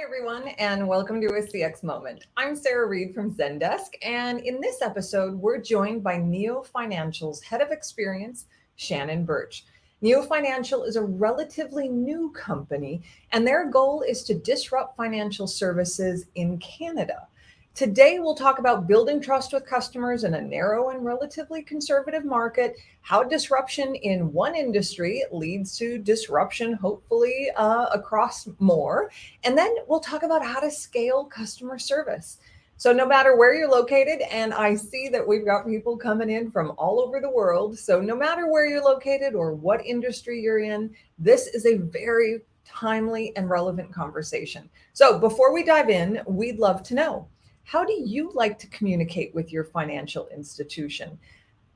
Hi, everyone, and welcome to a CX Moment. I'm Sarah Reed from Zendesk, and in this episode, we're joined by Neo Financial's Head of Experience, Shannon Burch. Neo Financial is a relatively new company, and their goal is to disrupt financial services in Canada. Today, we'll talk about building trust with customers in a narrow and relatively conservative market, how disruption in one industry leads to disruption, hopefully, across more. And then we'll talk about how to scale customer service. So, no matter where you're located, and I see that we've got people coming in from all over the world. So, no matter where you're located or what industry you're in, this is a very timely and relevant conversation. So, before we dive in, we'd love to know, how do you like to communicate with your financial institution?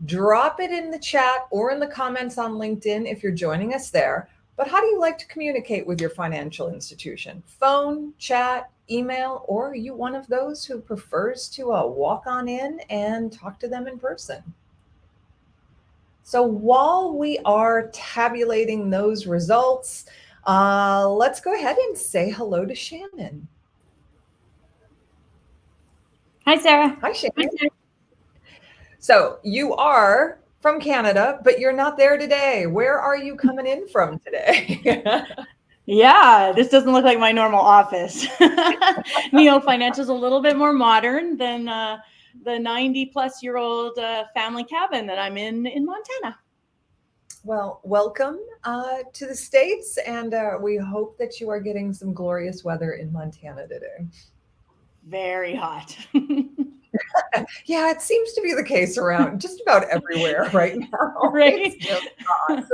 Drop it in the chat or in the comments on LinkedIn if you're joining us there. But how do you like to communicate with your financial institution? Phone, chat, email, or are you one of those who prefers to walk on in and talk to them in person? So while we are tabulating those results, let's go ahead and say hello to Shannon. Hi, Sarah. Hi, Shannon. So you are from Canada, but you're not there today. Where are you coming in from today? Yeah, this doesn't look like my normal office. Neo Financial is a little bit more modern than the 90-plus-year-old family cabin that I'm in Montana. Well, welcome to the States, and we hope that you are getting some glorious weather in Montana today. Very hot. Yeah, it seems to be the case around just about everywhere right now. Right. It's just hot.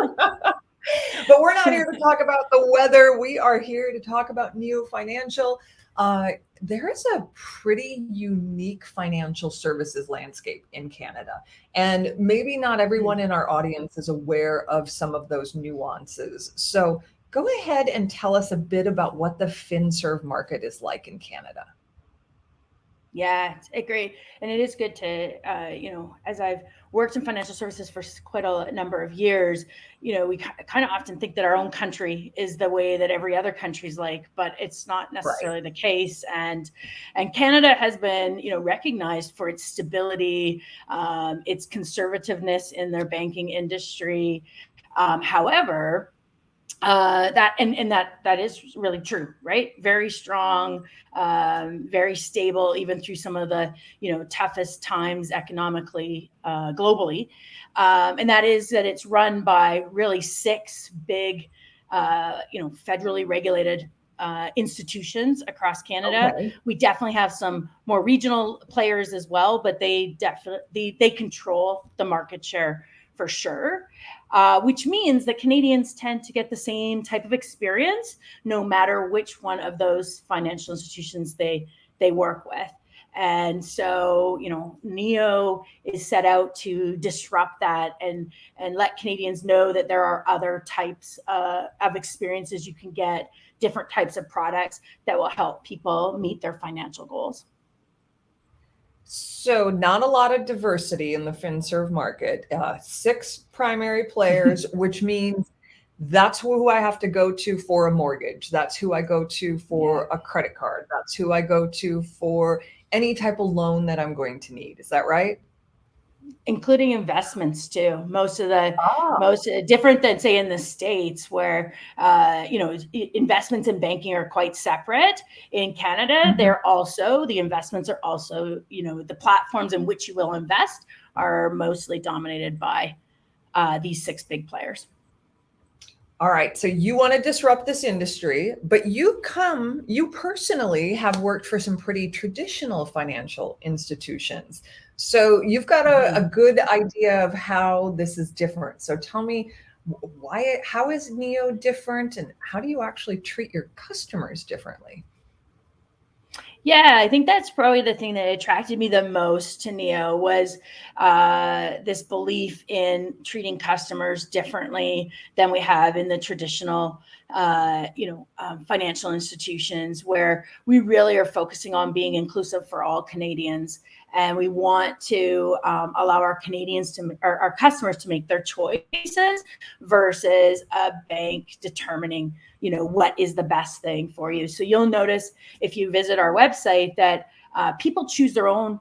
But we're not here to talk about the weather. We are here to talk about Neo Financial. There is a pretty unique financial services landscape in Canada. And maybe not everyone in our audience is aware of some of those nuances. So go ahead and tell us a bit about what the Finserv market is like in Canada. Yeah, it's great. And it is good to, as I've worked in financial services for quite a number of years, we kind of often think that our own country is the way that every other country's like, but it's not necessarily the case. And Canada has been, recognized for its stability, its conservativeness in their banking industry. However, that is really true, right? Very strong, very stable, even through some of the toughest times economically, globally, and that is that it's run by really six big, federally regulated institutions across Canada. Okay. We definitely have some more regional players as well, but they control the market share for sure. Which means that Canadians tend to get the same type of experience, no matter which one of those financial institutions they work with. And so, Neo is set out to disrupt that and let Canadians know that there are other types of experiences you can get, different types of products that will help people meet their financial goals. So not a lot of diversity in the Finserv market. Six primary players, which means that's who I have to go to for a mortgage. That's who I go to for a credit card. That's who I go to for any type of loan that I'm going to need. Is that right? Including investments too. Most different than say in the States where, investments and banking are quite separate. In Canada, the investments are also, the platforms in which you will invest are mostly dominated by these six big players. All right. So you want to disrupt this industry, but you personally have worked for some pretty traditional financial institutions. So you've got a good idea of how this is different. So tell me how is Neo different, and how do you actually treat your customers differently? Yeah, I think that's probably the thing that attracted me the most to Neo was this belief in treating customers differently than we have in the traditional financial institutions, where we really are focusing on being inclusive for all Canadians. And we want to allow our our customers to make their choices versus a bank determining, what is the best thing for you. So you'll notice if you visit our website that people choose their own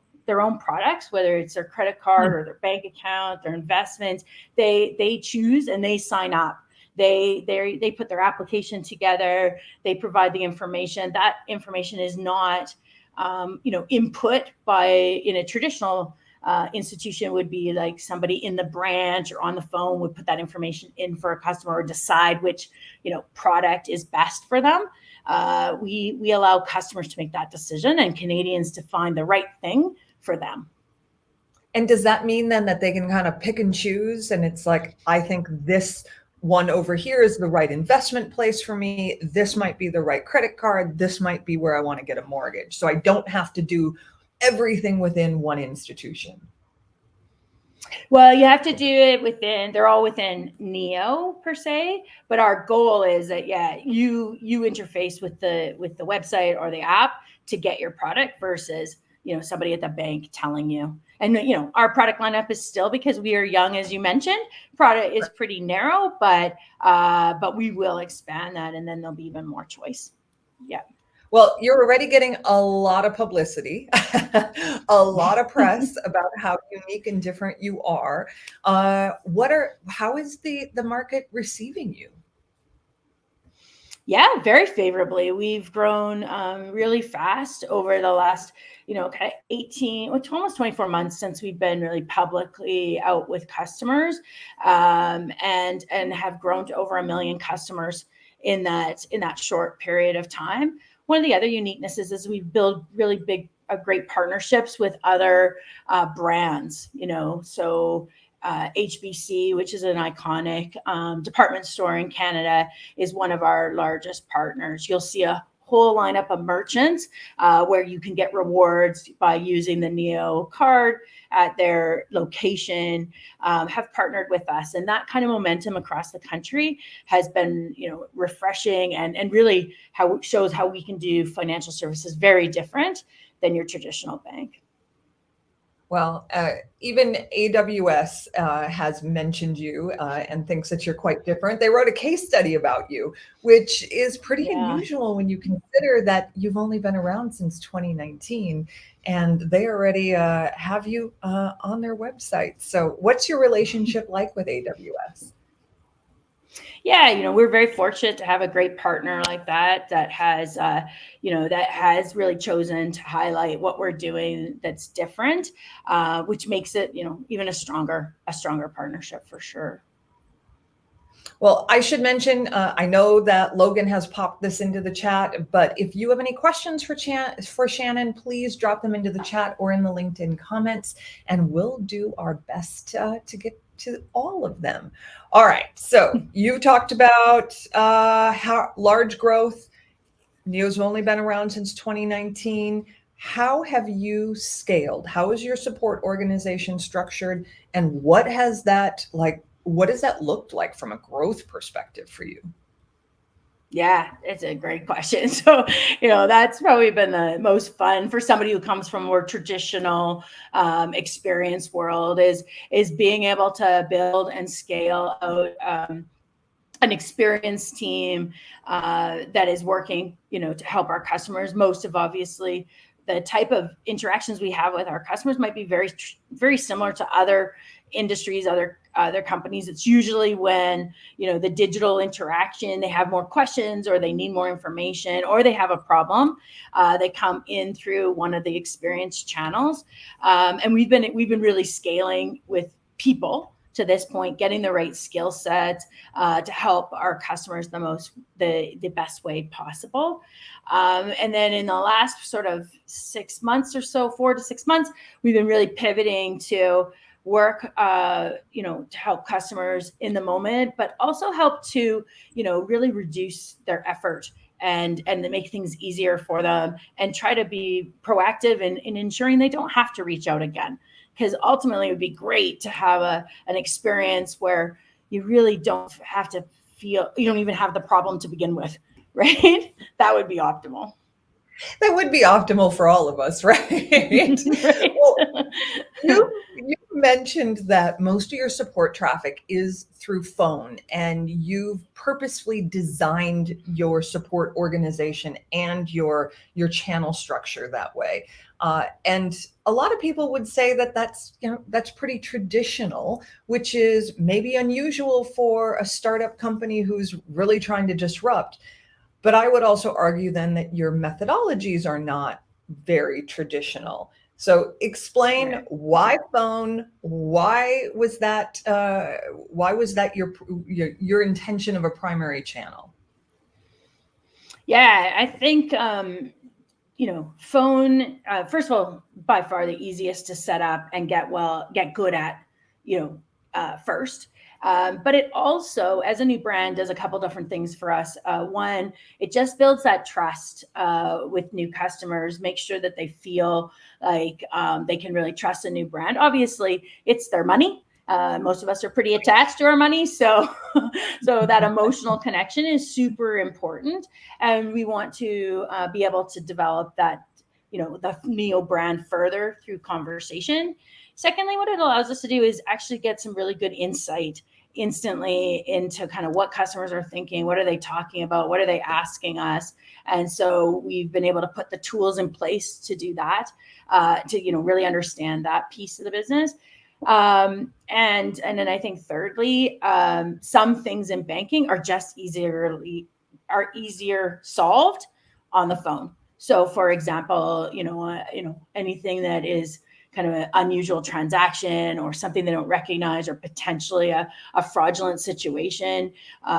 products, whether it's their credit card or their bank account, their investments. They choose and they sign up. They put their application together. They provide the information. That information is not, input in a traditional institution would be like somebody in the branch or on the phone would put that information in for a customer or decide which, product is best for them. We allow customers to make that decision and Canadians to find the right thing for them. And does that mean then that they can kind of pick and choose? And it's like, I think this one over here is the right investment place for me. This might be the right credit card. This might be where I want to get a mortgage. So I don't have to do everything within one institution. Well, you have to do it they're all within Neo per se, but our goal is that, you interface with the website or the app to get your product versus, somebody at the bank telling you. And, our product lineup is still, because we are young, as you mentioned, product is pretty narrow, but we will expand that and then there'll be even more choice. Yeah. Well, you're already getting a lot of publicity, a lot of press about how unique and different you are. How is the market receiving you? Yeah, very favorably. We've grown really fast over the last, kind of 18, almost 24 months since we've been really publicly out with customers, and have grown to over 1 million customers in that short period of time. One of the other uniquenesses is we build really great partnerships with other brands, so HBC, which is an iconic department store in Canada, is one of our largest partners. You'll see a whole lineup of merchants where you can get rewards by using the Neo card at their location, have partnered with us. And that kind of momentum across the country has been, refreshing and really shows how we can do financial services very different than your traditional bank. Well, even AWS has mentioned you and thinks that you're quite different. They wrote a case study about you, which is pretty unusual when you consider that you've only been around since 2019 and they already have you on their website. So what's your relationship like with AWS? Yeah, we're very fortunate to have a great partner like that has, that has really chosen to highlight what we're doing that's different, which makes it, even a stronger partnership for sure. Well, I should mention, I know that Logan has popped this into the chat, but if you have any questions for Shannon, please drop them into the chat or in the LinkedIn comments, and we'll do our best to get to all of them. All right. So you talked about how large growth. Neo's only been around since 2019. How have you scaled? How is your support organization structured? And what does that look like from a growth perspective for you? Yeah, it's a great question. So, that's probably been the most fun for somebody who comes from a more traditional experience world is being able to build and scale out an experienced team that is working, to help our customers. Most of obviously the type of interactions we have with our customers might be very, very similar to other industries, other companies. It's usually when, the digital interaction, they have more questions or they need more information or they have a problem. They come in through one of the experience channels. And we've been really scaling with people to this point, getting the right skill set to help our customers the best way possible. And then in the last sort of 6 months or so, 4 to 6 months, we've been really pivoting to work, to help customers in the moment, but also help to, really reduce their effort and to make things easier for them and try to be proactive in ensuring they don't have to reach out again. Because ultimately it would be great to have an experience where you really don't have to even have the problem to begin with, right? That would be optimal. That would be optimal for all of us, right? Right. Well, you mentioned that most of your support traffic is through phone, and you've purposefully designed your support organization and your channel structure that way. And a lot of people would say that that's pretty traditional, which is maybe unusual for a startup company who's really trying to disrupt. But I would also argue then that your methodologies are not very traditional. So explain Right. why phone? Why was that your intention of a primary channel? Yeah, I think phone, first of all, by far the easiest to set up and get good at, first. But it also, as a new brand, does a couple different things for us. One, it just builds that trust with new customers, make sure that they feel like they can really trust a new brand. Obviously, it's their money. Most of us are pretty attached to our money, so that emotional connection is super important, and we want to be able to develop that, the Neo brand further through conversation. Secondly, what it allows us to do is actually get some really good insight instantly into kind of what customers are thinking, what are they talking about, what are they asking us. And so we've been able to put the tools in place to do that, to really understand that piece of the business. And then I think thirdly, some things in banking are just easier solved on the phone. So for example, anything that is kind of an unusual transaction or something they don't recognize, or potentially a fraudulent situation,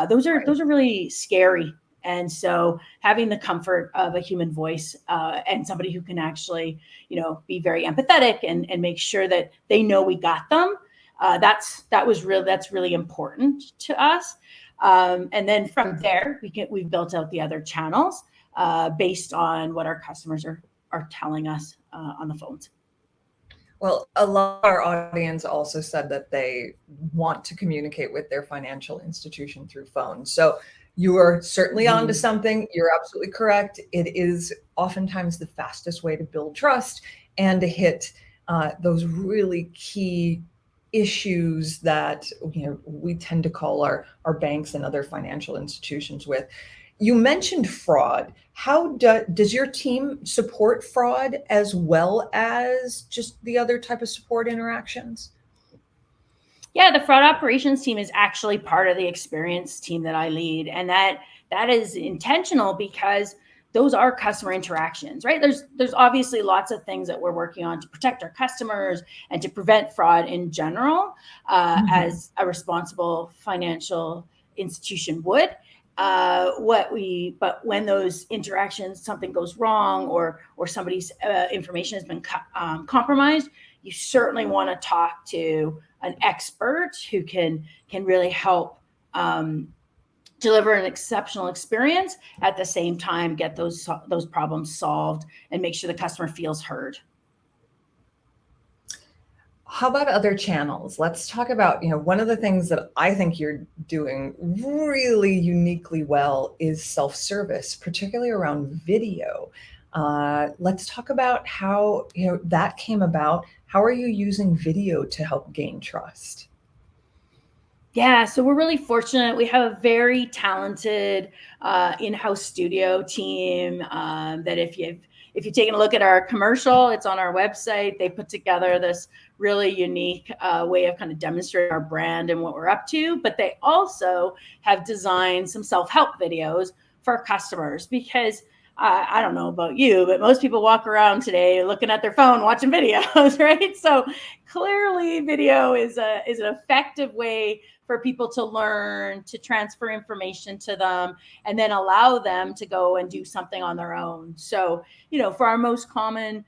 those are really scary. And so having the comfort of a human voice, and somebody who can actually, be very empathetic and make sure that they know we got them, that's really important to us. And then from there, we've built out the other channels based on what our customers are telling us on the phones. Well, a lot of our audience also said that they want to communicate with their financial institution through phone. So you are certainly onto something. You're absolutely correct. It is oftentimes the fastest way to build trust and to hit those really key issues that we tend to call our banks and other financial institutions with. You mentioned fraud. How does your team support fraud as well as just the other type of support interactions? Yeah, the fraud operations team is actually part of the experience team that I lead, and that is intentional because those are customer interactions, right? There's obviously lots of things that we're working on to protect our customers and to prevent fraud in general, as a responsible financial institution would. But when those interactions, something goes wrong, or somebody's information has been compromised, you certainly want to talk to an expert who can really help deliver an exceptional experience, at the same time get those problems solved and make sure the customer feels heard. How about other channels? Let's talk about, one of the things that I think you're doing really uniquely well is self-service, particularly around video. Let's talk about how, that came about. How are you using video to help gain trust? Yeah, so we're really fortunate. We have a very talented in-house studio team that if you've taken a look at our commercial, it's on our website. They put together this really unique way of kind of demonstrating our brand and what we're up to. But they also have designed some self-help videos for our customers, because I don't know about you, but most people walk around today looking at their phone, watching videos, right? So clearly video is an effective way for people to learn, to transfer information to them, and then allow them to go and do something on their own. So, for our most common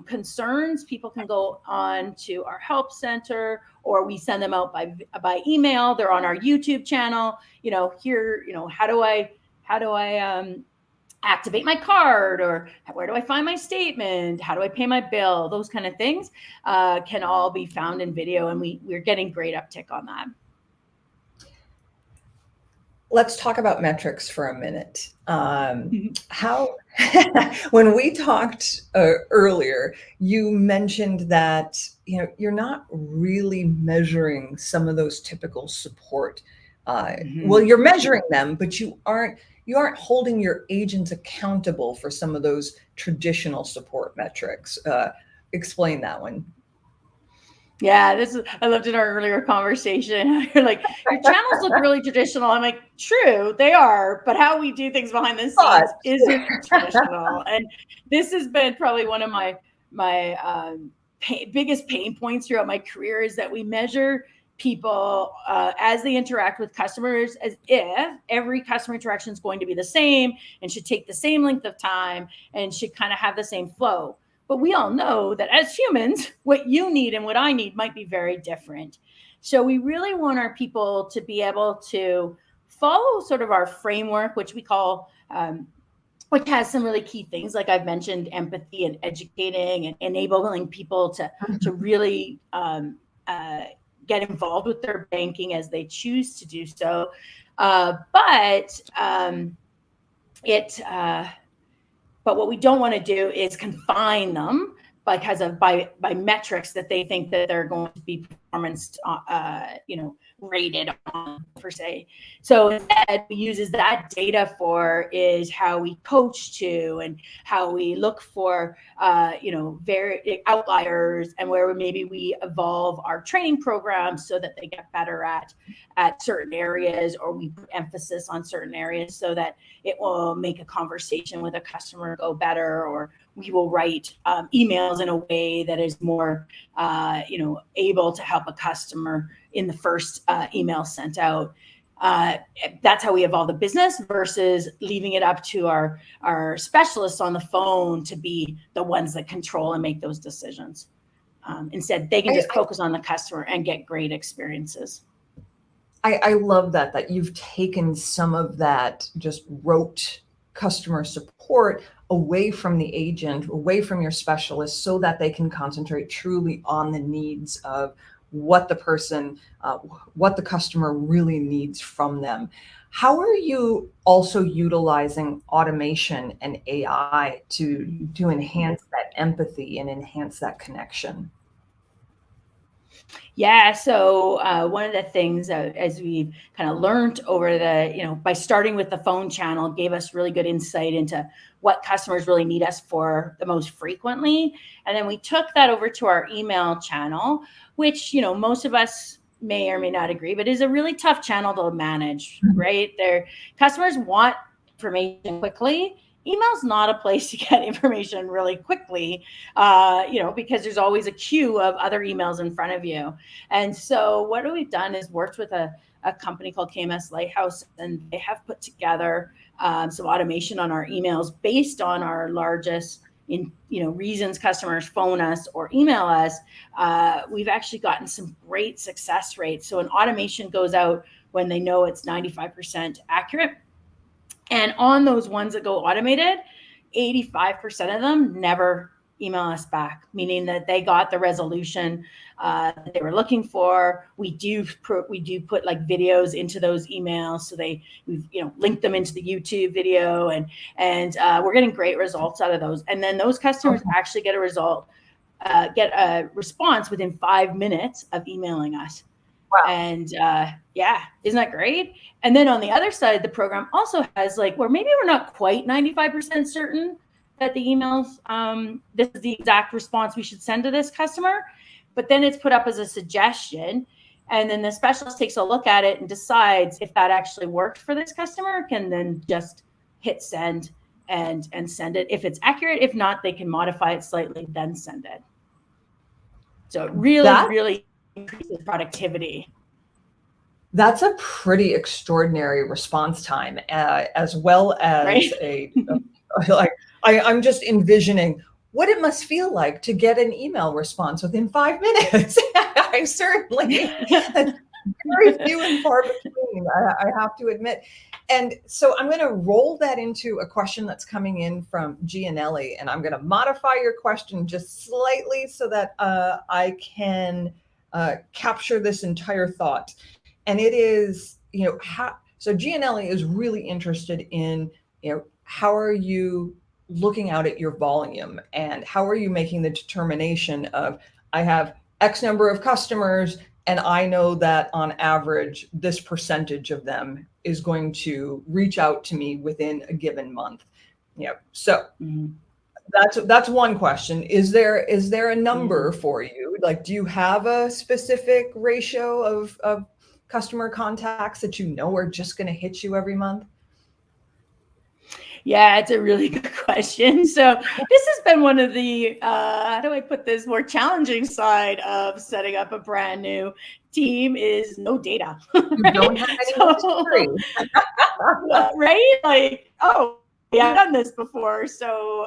concerns, people can go on to our help center, or we send them out by email. They're on our YouTube channel. How do I activate my card, or where do I find my statement? How do I pay my bill? Those kind of things can all be found in video, and we're getting great uptick on that. let's talk about metrics for a minute. How, when we talked earlier, you mentioned that you're not really measuring some of those typical support. Well, you're measuring them, but you aren't holding your agents accountable for some of those traditional support metrics. Explain that one. Yeah, I loved in our earlier conversation. You're like, your channels look really traditional. I'm like, true, they are, but how we do things behind the scenes isn't traditional. And this has been probably one of my biggest pain points throughout my career, is that we measure people as they interact with customers as if every customer interaction is going to be the same and should take the same length of time and should kind of have the same flow. But we all know that as humans, what you need and what I need might be very different. So we really want our people to be able to follow sort of our framework, which we call, which has some really key things, like I've mentioned, empathy and educating and enabling people to really get involved with their banking as they choose to do so. But what we don't want to do is confine them because of by metrics that they think that they're going to be performance rated on, per se. So instead, we uses that data for is how we coach to and how we look for very outliers, and where maybe we evolve our training programs so that they get better at certain areas, or we put emphasis on certain areas so that it will make a conversation with a customer go better, or we will write emails in a way that is more, able to help a customer in the first email sent out. That's how we evolve the business, versus leaving it up to our specialists on the phone to be the ones that control and make those decisions. Instead, they can just focus on the customer and get great experiences. I love that you've taken some of that just rote customer support away from the agent, away from your specialist, so that they can concentrate truly on the needs of what the person, what the customer really needs from them. How are you also utilizing automation and AI to enhance that empathy and enhance that connection? Yeah. So one of the things as we've kind of learned over by starting with the phone channel, gave us really good insight into what customers really need us for the most frequently. And then we took that over to our email channel, which, most of us may or may not agree, but is a really tough channel to manage, right? Their customers want information quickly. Email's not a place to get information really quickly, because there's always a queue of other emails in front of you. And so what we've done is worked with a company called KMS Lighthouse, and they have put together some automation on our emails based on our largest reasons customers phone us or email us. We've actually gotten some great success rates. So an automation goes out when they know it's 95% accurate. And on those ones that go automated, 85% of them never email us back, meaning that they got the resolution that they were looking for. We do put like videos into those emails, so we've linked them into the YouTube video, and we're getting great results out of those. And then those customers actually get a response within 5 minutes of emailing us. Wow. And isn't that great? And then on the other side, the program also has where maybe we're not quite 95% certain that the emails, this is the exact response we should send to this customer, but then it's put up as a suggestion. And then the specialist takes a look at it and decides if that actually worked for this customer, can then just hit send and send it if it's accurate. If not, they can modify it slightly, then send it. So it really increases productivity. That's a pretty extraordinary response time, as well as I'm just envisioning what it must feel like to get an email response within 5 minutes. I certainly, that's very few and far between, I have to admit. And so I'm going to roll that into a question that's coming in from Gianelli, and I'm going to modify your question just slightly so that I can capture this entire thought. And it is, So Gianelli is really interested in, how are you looking out at your volume and how are you making the determination of, I have X number of customers and I know that on average, this percentage of them is going to reach out to me within a given month. So that's one question. Is there a number for you? Like, do you have a specific ratio of customer contacts that you know are just going to hit you every month? Yeah, it's a really good question. So this has been one of the, how do I put this, more challenging side of setting up a brand new team is no data. Right? You don't have any history. Right? Like, oh, yeah, I've done this before. So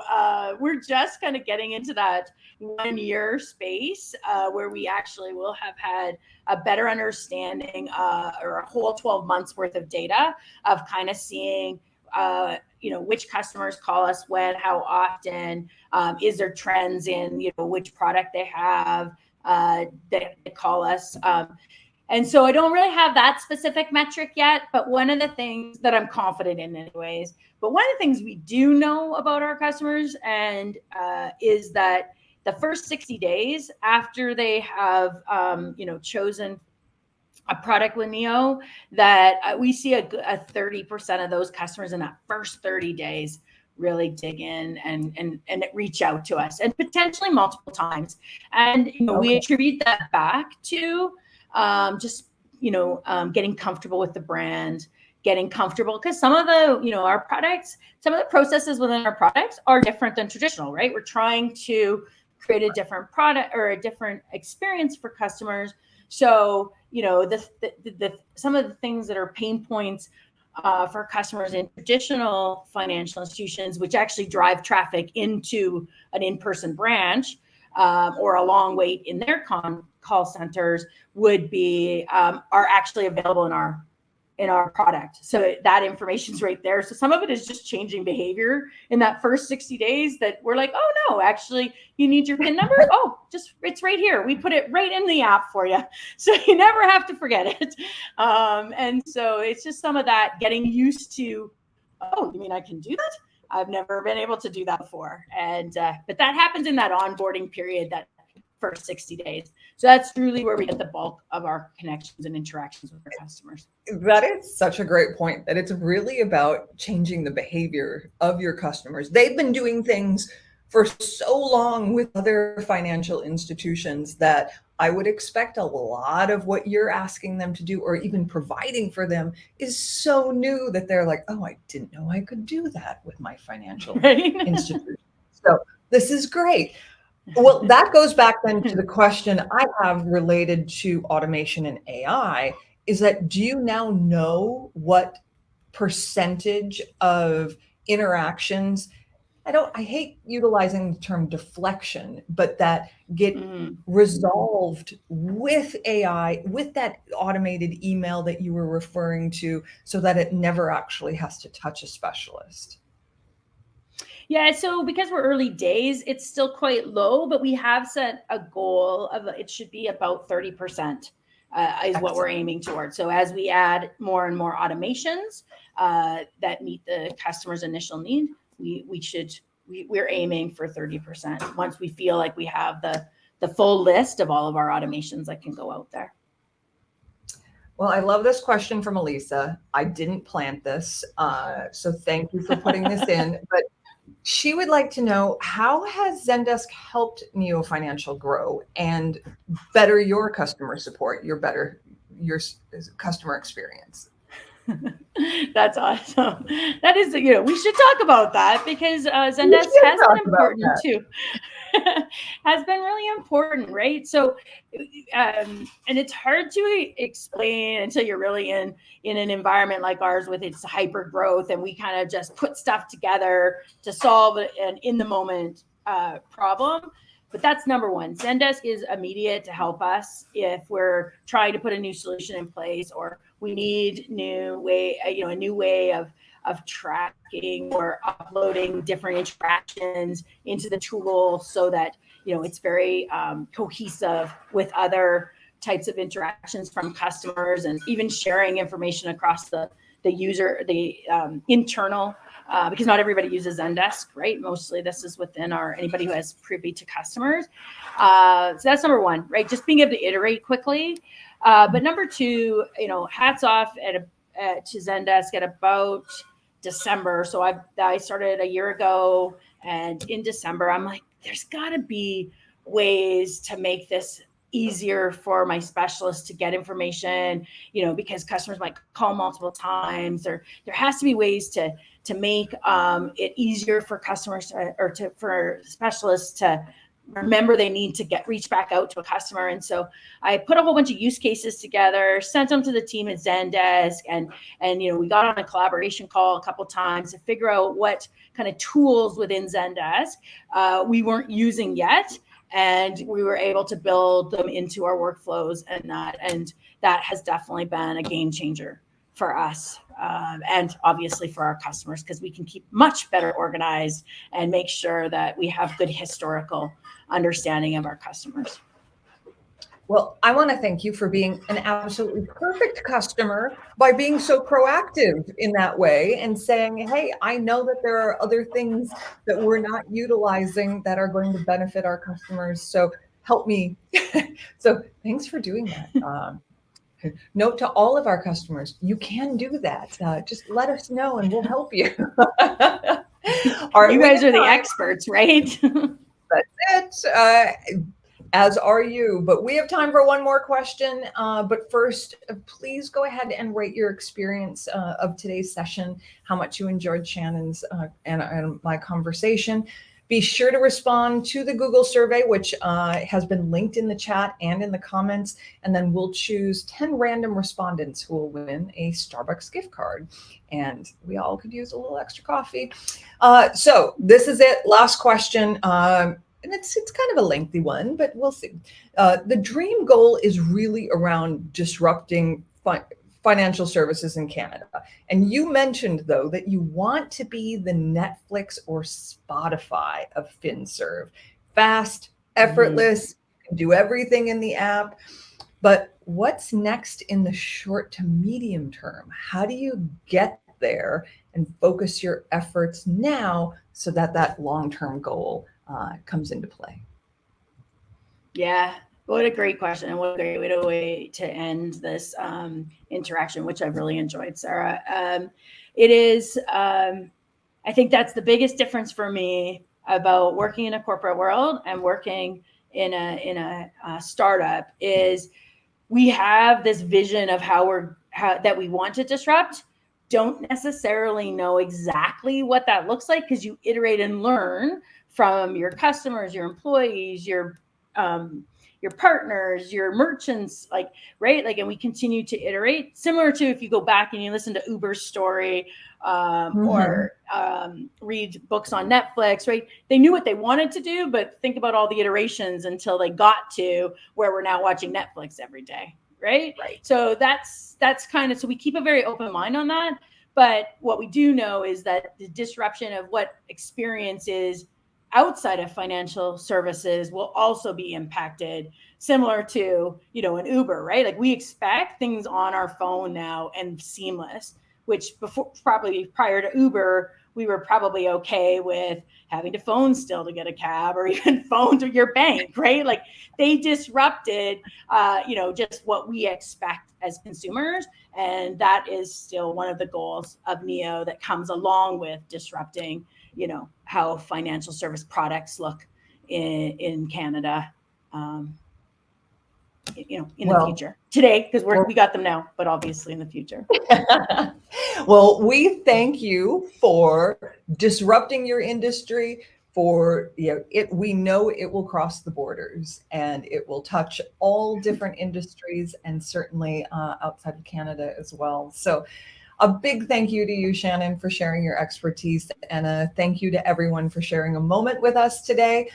we're just kind of getting into that 1 year space where we actually will have had a better understanding or a whole 12 months worth of data of kind of seeing which customers call us when, how often, is there trends in, which product they have that they call us. And so I don't really have that specific metric yet, but one of the things that I'm confident in anyways, but one of the things we do know about our customers and is that the first 60 days after they have, chosen a product with Neo, that we see a 30% of those customers in that first 30 days really dig in and reach out to us, and potentially multiple times. And we attribute that back to getting comfortable with the brand, getting comfortable, because some of the our products, some of the processes within our products are different than traditional, right? We're trying to create a different product or a different experience for customers. So, some of the things that are pain points for customers in traditional financial institutions, which actually drive traffic into an in-person branch or a long wait in their call centers, would be are actually available in our product. So that information's right there. So some of it is just changing behavior in that first 60 days that we're like, oh no, actually you need your PIN number. Oh, it's right here. We put it right in the app for you. So you never have to forget it. And so it's just some of that getting used to, oh, you mean I can do that? I've never been able to do that before. And, but that happens in that onboarding period, that first 60 days. So that's truly where we get the bulk of our connections and interactions with our customers. That is such a great point, that it's really about changing the behavior of your customers. They've been doing things for so long with other financial institutions that I would expect a lot of what you're asking them to do or even providing for them is so new that they're like, oh, I didn't know I could do that with my financial institution. So this is great. Well, that goes back then to the question I have related to automation and AI, is that, do you now know what percentage of interactions, I hate utilizing the term deflection, but that get resolved with AI, with that automated email that you were referring to, so that it never actually has to touch a specialist? Yeah, so because we're early days, it's still quite low, but we have set a goal of it should be about 30% is what we're aiming towards. So as we add more and more automations that meet the customer's initial need, we're aiming for 30% once we feel like we have the full list of all of our automations that can go out there. Well, I love this question from Elisa. I didn't plant this, so thank you for putting this in. But she would like to know, how has Zendesk helped Neo Financial grow and better your customer support, your customer experience? That's awesome. That is, we should talk about that, because Zendesk has been important too. Has been really important, right? So, and it's hard to explain until you're really in an environment like ours with its hyper growth, and we kind of just put stuff together to solve an in the moment problem. But that's number one. Zendesk is immediate to help us if we're trying to put a new solution in place, or we need a new way of tracking or uploading different interactions into the tool, so that it's very cohesive with other types of interactions from customers, and even sharing information across the internal, because not everybody uses Zendesk, right? Mostly this is within anybody who has privy to customers. So that's number one, right? Just being able to iterate quickly. But number two, hats off to Zendesk at about December. So I started a year ago, and in December, I'm like, there's got to be ways to make this easier for my specialists to get information, because customers might call multiple times, or there has to be ways to make it easier for customers for specialists to remember they need to reach back out to a customer. And so I put a whole bunch of use cases together, sent them to the team at Zendesk, and we got on a collaboration call a couple times to figure out what kind of tools within Zendesk we weren't using yet, and we were able to build them into our workflows, and that has definitely been a game changer for us, and obviously for our customers, because we can keep much better organized and make sure that we have good historical understanding of our customers. Well, I want to thank you for being an absolutely perfect customer by being so proactive in that way and saying, hey, I know that there are other things that we're not utilizing that are going to benefit our customers. So help me. So thanks for doing that. Note to all of our customers, you can do that. Just let us know and we'll help you. All right, you guys are the experts, right? That's it. As are you. But we have time for one more question. But first, please go ahead and rate your experience of today's session, how much you enjoyed Shannon's and my conversation. Be sure to respond to the Google survey, which has been linked in the chat and in the comments. And then we'll choose 10 random respondents who will win a Starbucks gift card. And we all could use a little extra coffee. So this is it. Last question. And it's kind of a lengthy one, but we'll see. The dream goal is really around disrupting financial services in Canada. And you mentioned, though, that you want to be the Netflix or Spotify of Finserv. Fast, effortless, you can do everything in the app. But what's next in the short to medium term? How do you get there and focus your efforts now so that long-term goal comes into play? Yeah, what a great question, and what a great way to end this interaction, which I've really enjoyed, Sarah. It is, I think that's the biggest difference for me about working in a corporate world and working in a startup is we have this vision of how that we want to disrupt. Don't necessarily know exactly what that looks like, because you iterate and learn from your customers, your employees, your partners, your merchants, right? And we continue to iterate, similar to if you go back and you listen to Uber's story, or read books on Netflix, right? They knew what they wanted to do, but think about all the iterations until they got to where we're now watching Netflix every day, right? So that's kind of, so we keep a very open mind on that. But what we do know is that the disruption of what experience is outside of financial services will also be impacted, similar to, an Uber, right? We expect things on our phone now and seamless, which before, probably prior to Uber, we were probably okay with having to phone still to get a cab, or even phone to your bank, right? They disrupted, just what we expect as consumers. And that is still one of the goals of NEO that comes along with disrupting, how financial service products look in Canada, in the future. Today, because we got them now, but obviously in the future. Well, we thank you for disrupting your industry. We know it will cross the borders and it will touch all different industries, and certainly outside of Canada as well. So a big thank you to you, Shannon, for sharing your expertise, and a thank you to everyone for sharing a moment with us today.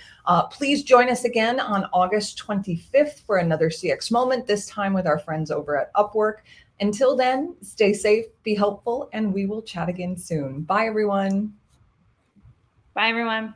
Please join us again on August 25th for another CX Moment, this time with our friends over at Upwork. Until then, stay safe, be helpful, and we will chat again soon. Bye, everyone. Bye, everyone.